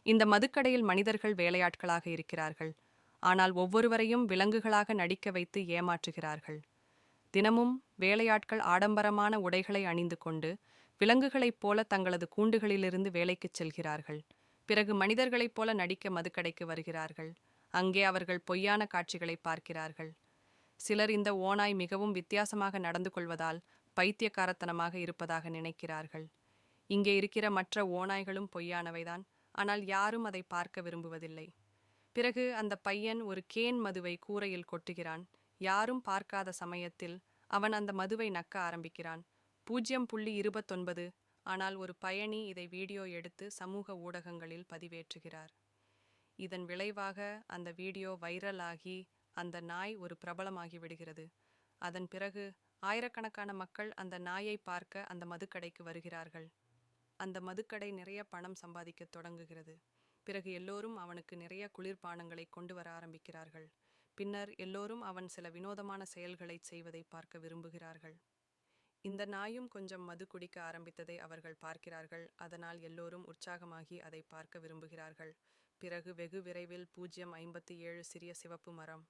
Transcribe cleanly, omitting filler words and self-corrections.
இந்த மதுக்கடையில் மனிதர்கள் வேலையாட்களாக இருக்கிறார்கள். ஆனால் ஒவ்வொருவரையும் விலங்குகளாக நடிக்க வைத்து ஏமாற்றுகிறார்கள். தினமும் வேலையாட்கள் ஆடம்பரமான உடைகளை அணிந்து கொண்டு விலங்குகளைப் போல தங்களது கூண்டுகளிலிருந்து வேலைக்குச் செல்கிறார்கள். பிறகு மனிதர்களைப் போல நடிக்க மதுக்கடைக்கு வருகிறார்கள். அங்கே அவர்கள் பொய்யான காட்சிகளை பார்க்கிறார்கள். சிலர் இந்த ஓநாய் மிகவும் வித்தியாசமாக நடந்து கொள்வதால் பைத்தியக்காரத்தனமாக இருப்பதாக நினைக்கிறார்கள். இங்கே இருக்கிற மற்ற ஓநாய்களும் பொய்யானவைதான், ஆனால் யாரும் அதை பார்க்க விரும்புவதில்லை. பிறகு அந்த பையன் ஒரு கேன் மதுவை கூரையில் கொட்டுகிறான். யாரும் பார்க்காத சமயத்தில் அவன் அந்த மதுவை நக்க ஆரம்பிக்கிறான். 0.29. ஆனால் ஒரு பயணி இதை வீடியோ எடுத்து சமூக ஊடகங்களில் பதிவேற்றுகிறார். இதன் விளைவாக அந்த வீடியோ வைரல் ஆகி அந்த நாய் ஒரு பிரபலமாகி விடுகிறது. அதன் பிறகு ஆயிரக்கணக்கான மக்கள் அந்த நாயை பார்க்க அந்த மதுக்கடைக்கு வருகிறார்கள். அந்த மதுக்கடை நிறைய பணம் சம்பாதிக்கத் தொடங்குகிறது. பிறகு எல்லோரும் அவனுக்கு நிறைய குளிர்பானங்களை கொண்டு வர ஆரம்பிக்கிறார்கள். பின்னர் எல்லோரும் அவன் சில வினோதமான செயல்களை செய்வதை பார்க்க விரும்புகிறார்கள். இந்த நாயும் கொஞ்சம் மது குடிக்க ஆரம்பித்ததை அவர்கள் பார்க்கிறார்கள். அதனால் எல்லோரும் உற்சாகமாகி அதை பார்க்க விரும்புகிறார்கள். பிறகு வெகு விரைவில் 0.57 சிறிய சிவப்பு மரம்